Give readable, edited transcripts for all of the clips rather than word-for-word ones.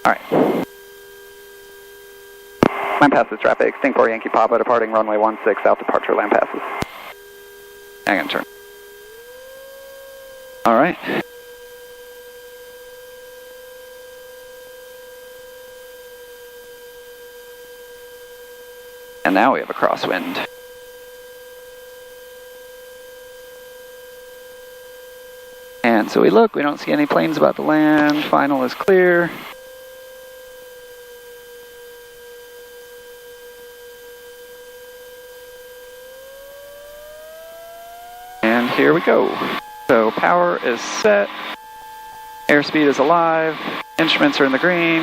Alright. Land passes traffic, Sting 4 Yankee Papa departing runway 16, south departure land passes. I'm gonna turn. Alright. And now we have a crosswind. And so we look, we don't see any planes about to land, final is clear. And here we go. So power is set, airspeed is alive, instruments are in the green.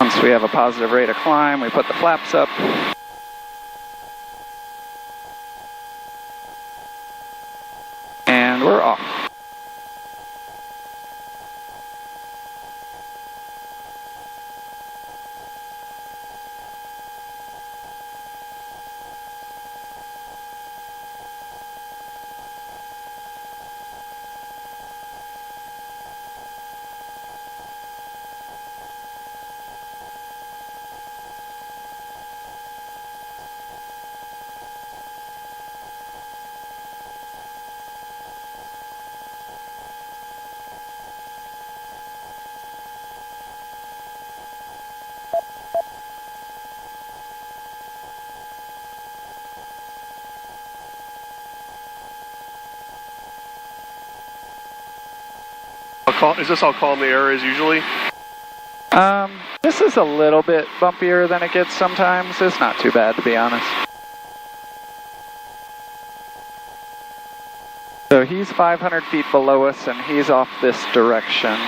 Once we have a positive rate of climb, we put the flaps up. And we're off. Is this how calm the air is usually? This is a little bit bumpier than it gets sometimes. It's not too bad, to be honest. So he's 500 feet below us and he's off this direction.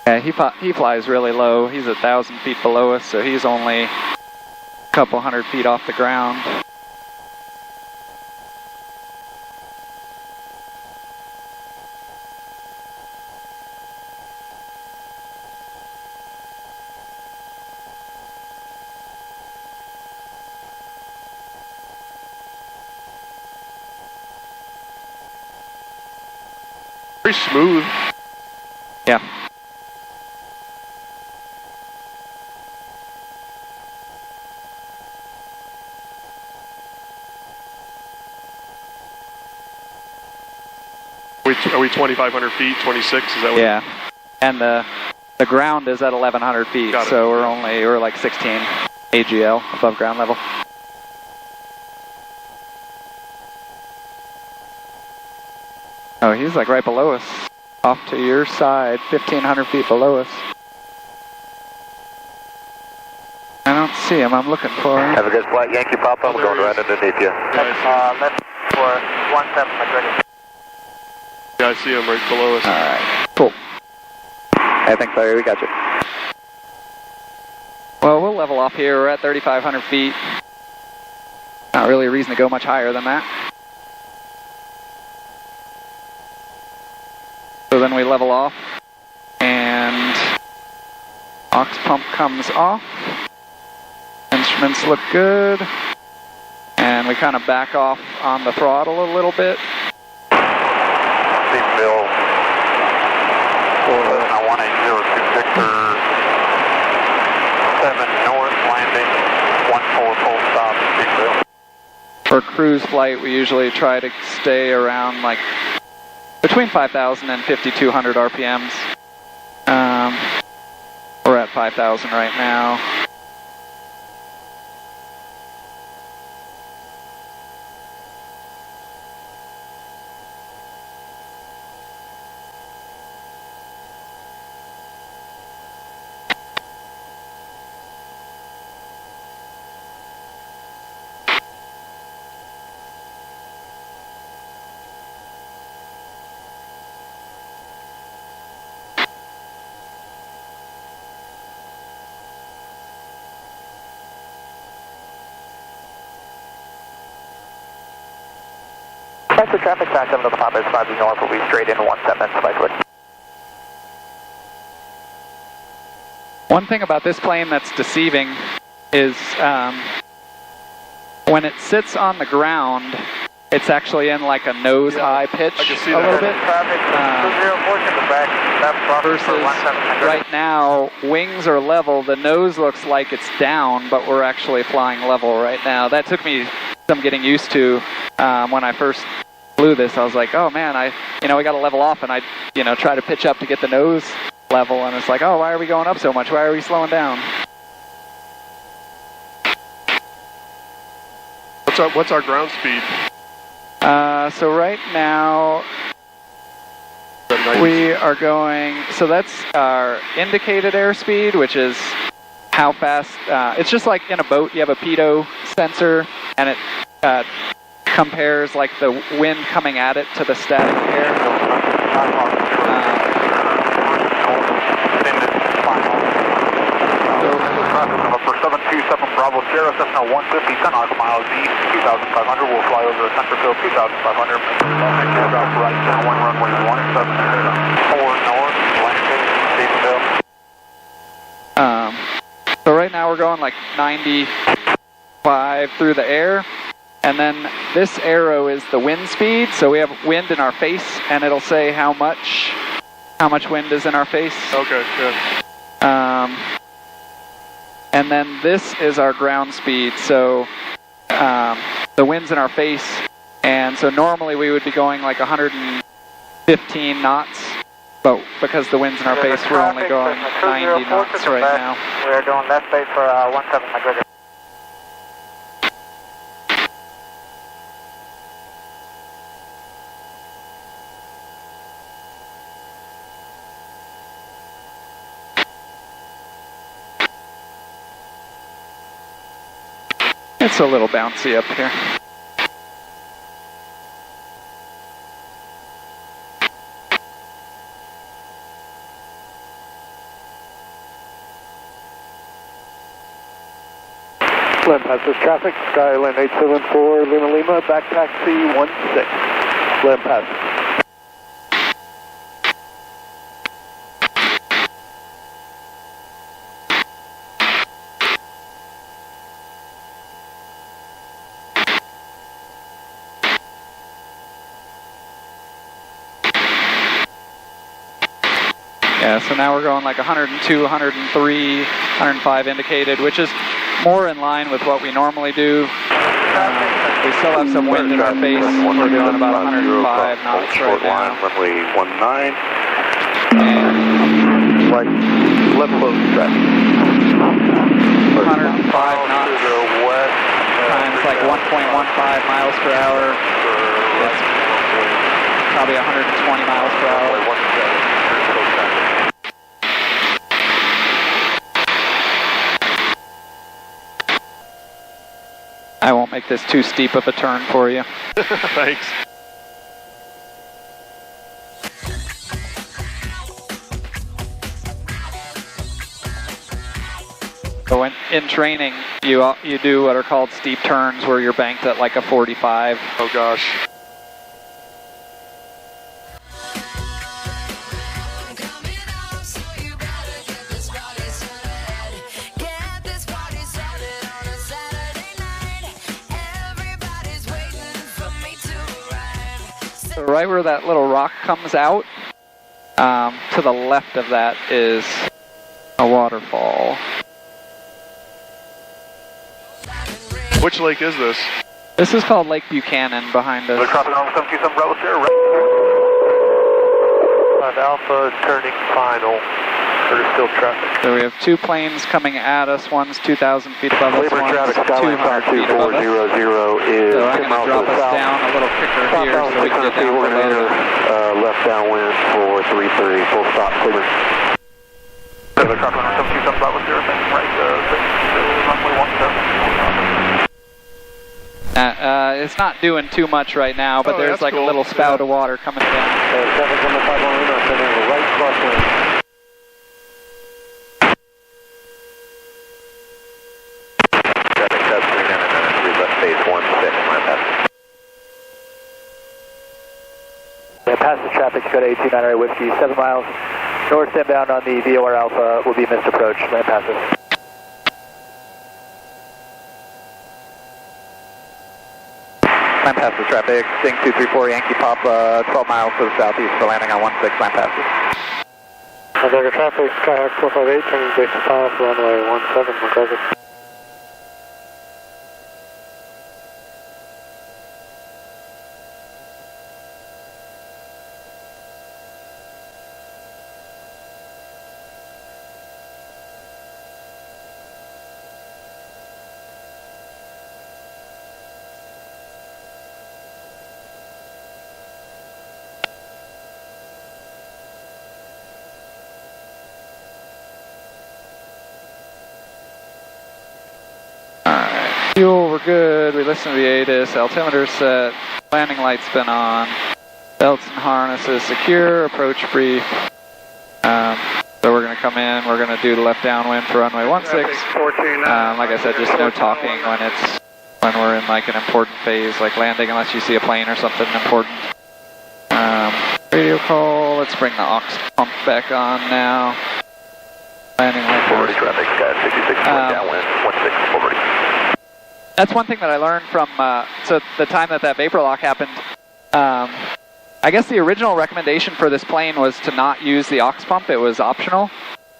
Yeah, he flies really low. He's 1,000 feet below us, so he's only a couple hundred feet off the ground. Pretty smooth. Yeah. Are we 2,500 feet, 26? Is that what? Yeah, and the ground is at 1,100 feet, so we're like 16 AGL above ground level. Oh, he's like right below us, off to your side, 1,500 feet below us. I don't see him. I'm looking for him. Have a good flight, Yankee Papa. I'm going right underneath you. Left for 17 McGregor. Yeah, I see him right below us. Alright, cool. I think, Larry, we got you. Well, we'll level off here. We're at 3,500 feet. Not really a reason to go much higher than that. So then we level off, and aux pump comes off. Instruments look good. And we kind of back off on the throttle a little bit. Bill, I 18026 or 7 north, landing, 14 full stop, Bill. For cruise flight, we usually try to stay around like between 5,000 and 5,200 RPMs. We're at 5,000 right now. That's the traffic back up to the top is 5 north, will be straight into 17 Spikewood. One thing about this plane that's deceiving is when it sits on the ground, it's actually in like a nose-high pitch I can see a that. little bit. Traffic, 204 to the back, left Versus for 1700. right now, wings are level. The nose looks like it's down, but we're actually flying level right now. That took me some getting used to when I first flew this. I was like, oh man, we got to level off, and I, try to pitch up to get the nose level, and it's like, oh, why are we going up so much? Why are we slowing down? What's our ground speed? So right now we are going, so that's our indicated airspeed, which is how fast, it's just like in a boat, you have a pitot sensor, and it compares like the wind coming at it to the static air. For 727 Bravo Sierra, Cessna 150, 10 miles east, 2,500, we'll fly over the Centerville, 2,500, right down 1 runway 17, 4 north, landing, Stephenville. So right now we're going like 95 through the air, and then this arrow is the wind speed, so we have wind in our face, and it'll say how much wind is in our face. Okay, good. And then this is our ground speed, so the wind's in our face, and so normally we would be going like 115 knots, but because the wind's in our face, we're only going 90 knots right now. We're doing left base for 17 McGregor. It's a little bouncy up here. Land passes traffic, Skyline 874, Lima Lima, back taxi 16. Land passes. Yeah, so now we're going like 102, 103, 105 indicated, which is more in line with what we normally do. We still have some wind in our face. We're doing about 105 knots right now. Runway 19. And Right, left close traffic. 105 knots times like 1.15 miles per hour. It's probably 120 miles per hour. I won't make this too steep of a turn for you. Thanks. So in training, you do what are called steep turns where you're banked at like a 45. Oh gosh. So right where that little rock comes out, to the left of that is a waterfall. Which lake is this? This is called Lake Buchanan behind us. Crossing on 727 Bravo Sierra. Alpha turning final. There's still traffic. So we have two planes coming at us. One's 2,000 feet above us, one's 200 feet above us. Is So I'm going to drop us down a little quicker here so we can get down for later. Left downwind for 33, full stop, clear. Crossing on 727 Bravo Sierra, right, runway 17. It's not doing too much right now, but there's like cool. a little spout of water coming down. Traffic on the 5 Lima, sending the right crosswind. passes traffic, go to 829 Whiskey, 7 miles. North inbound on the VOR Alpha will be missed approach, land passes. Land passes traffic, N234 Yankee Papa, 12 miles to the southeast for landing on 16, land passes. Tiger traffic, Skyhawk 458, turning base to file for runway 17, McGregor. Fuel, we're good. We listened to the ATIS. Altimeter set. Landing lights been on. Belts and harnesses secure. Approach brief. So we're going to come in. We're going to do the left downwind for runway 16. Like I said, just no talking when we're in like an important phase, like landing, unless you see a plane or something important. Radio call. Let's bring the aux pump back on now. Landing light. Forward traffic, Sky 66 downwind, 16 forward. That's one thing that I learned from, so the time that vapor lock happened, I guess the original recommendation for this plane was to not use the aux pump. It was optional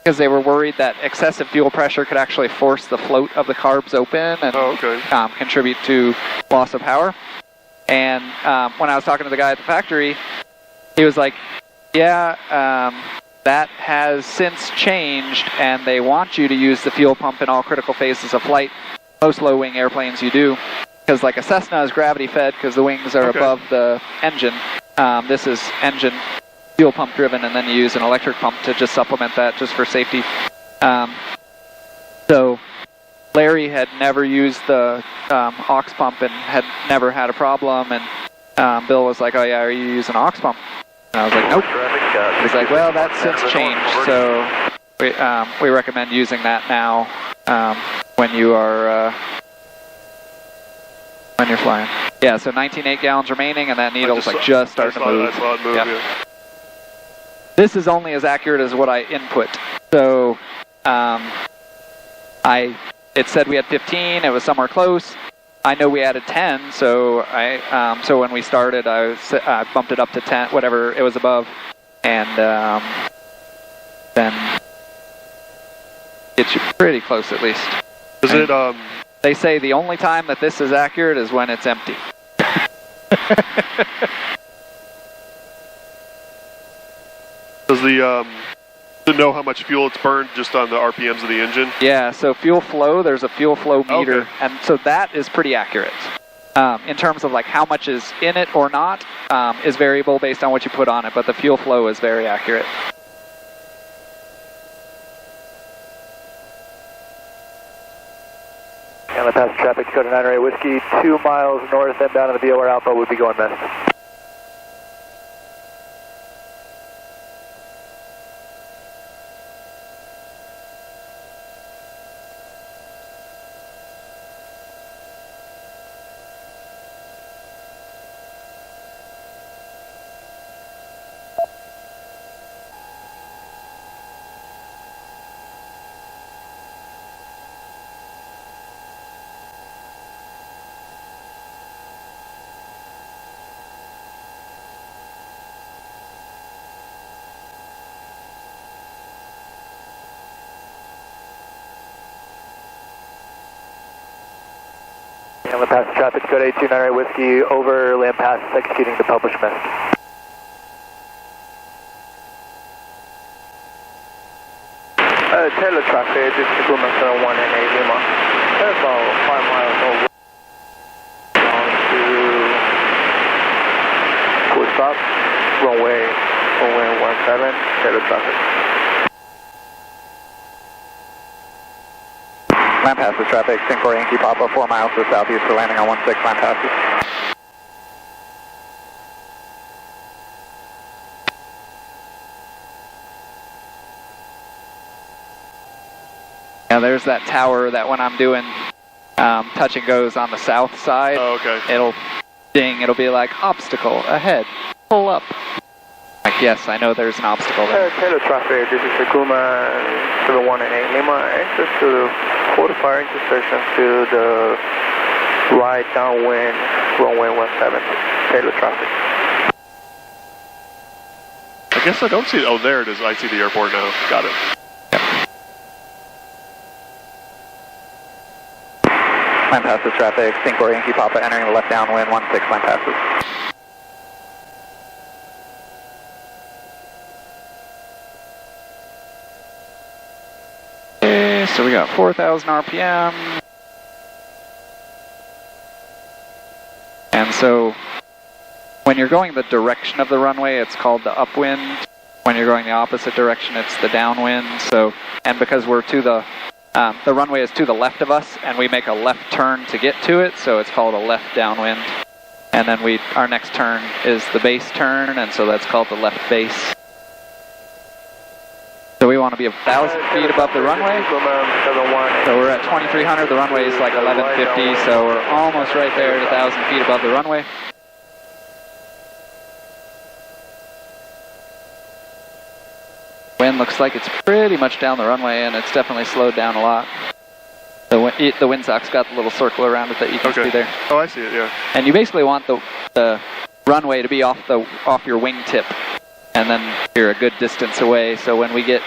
because they were worried that excessive fuel pressure could actually force the float of the carbs open and contribute to loss of power. And when I was talking to the guy at the factory, he was like, yeah, that has since changed and they want you to use the fuel pump in all critical phases of flight. Most low-wing airplanes you do, because like a Cessna is gravity-fed because the wings are above the engine. This is engine fuel pump driven, and then you use an electric pump to just supplement that just for safety. So Larry had never used the aux pump and had never had a problem, and Bill was like, oh yeah, are you using an aux pump? And I was like, nope. He's like, well, that's since changed, so we recommend using that now. When you are when you're flying. Yeah, so 19.8 gallons remaining, and that needle's like just starting to move. I saw it move, yeah. This is only as accurate as what I input. So it said we had 15. It was somewhere close. I know we added 10, so so when we started, I bumped it up to 10, whatever it was above, and then gets you pretty close at least. Is it, They say the only time that this is accurate is when it's empty. does to know how much fuel it's burned just on the RPMs of the engine? Yeah, so fuel flow, there's a fuel flow meter, and so that is pretty accurate. In terms of like how much is in it or not, is variable based on what you put on it, but the fuel flow is very accurate. And the pass traffic, go to 908 Whiskey, 2 miles north inbound of the VOR Alpha would be going west. And the pass traffic, go to 829 Whiskey, over land pass, executing the published message. Taylor traffic, this is Woman 1 and 8 Lima. About 5 miles over. Down to full stop, runway 17, Taylor traffic. Land passes traffic, Singapore Yankee Papa, 4 miles to the southeast for landing on 16, land passes. Now there's that tower that when I'm doing touch and goes on the south side, Oh, okay. it'll ding, it'll be like obstacle ahead, pull up. Yes, I know there's an obstacle there. Taylor traffic, this is Takuma 7118 Lima, exit to the 45 intersection to the right downwind, runway 17, Taylor traffic. I guess I don't see, oh there it is, I see the airport now, got it. Line passes traffic, Singapore Yankee Papa entering the left downwind, 16 line passes. Okay, so we got 4,000 RPM. And so when you're going the direction of the runway, it's called the upwind. When you're going the opposite direction, it's the downwind. So, and because we're to the runway is to the left of us, and we make a left turn to get to it, so it's called a left downwind. And then our next turn is the base turn, and so that's called the left base. So we want to be 1,000 feet above the runway. So we're at 2,300. The runway is like 1,150, so we're almost right there at 1,000 feet above the runway. Wind looks like it's pretty much down the runway, and it's definitely slowed down a lot. The windsock's got the little circle around it that you can see there. Oh, I see it, yeah. And you basically want the runway to be off your wingtip, and then you're a good distance away. So when we get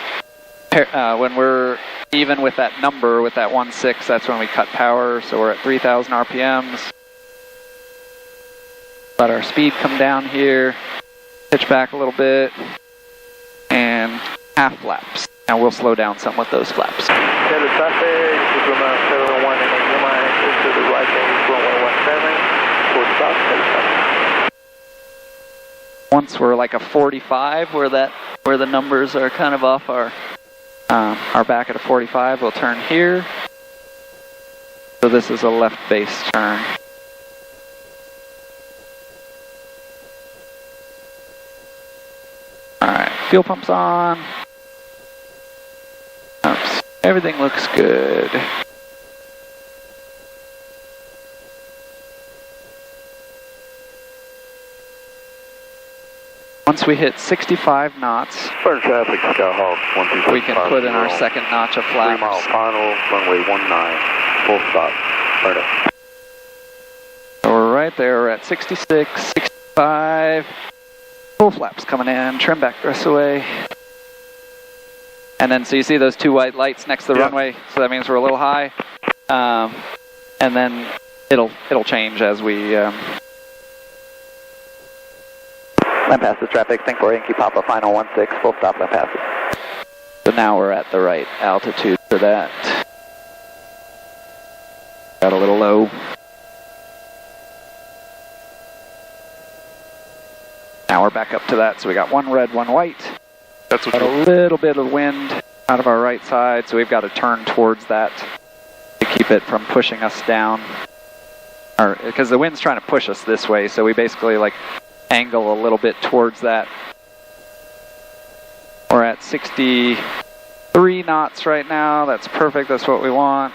when we're even with that number, with that 16, that's when we cut power. So we're at 3,000 RPMs. Let our speed come down here, pitch back a little bit, and half flaps. Now we'll slow down some with those flaps. Taylor traffic, Takuma 7118 Lima, exit to the right base, runway 17, full stop, Taylor traffic. Once we're like a 45, where the numbers are kind of off our back at a 45, we'll turn here. So this is a left base turn. Alright, fuel pump's on. Oops, everything looks good. Once we hit 65 knots, Burn traffic, Skyhawk 126. we can put in our second notch of 3 mile flaps. final, runway 19, full stop, burn it. So we're right there, we're at 66, 65. Full flaps coming in, trim back the rest of the way. And then, so you see those two white lights next to the runway, so that means we're a little high. And then it'll change as we... Line passes traffic, Singapore Yankee Papa final 16, full stop, line passes. So now we're at the right altitude for that. Got a little low. Now we're back up to that, so we got one red, one white. That's what Got a little bit of wind out of our right side, so we've got to turn towards that to keep it from pushing us down. Because the wind's trying to push us this way, so we basically like angle a little bit towards that. We're at 63 knots right now. That's perfect. That's what we want.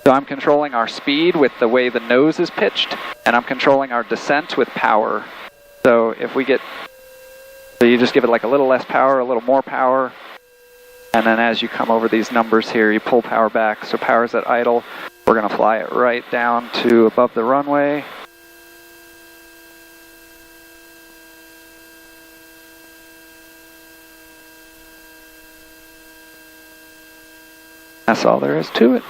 So I'm controlling our speed with the way the nose is pitched, and I'm controlling our descent with power. So if we get, so you just give it like a little less power, a little more power, and then as you come over these numbers here, you pull power back. So power's at idle. We're going to fly it right down to above the runway. That's all there is to it.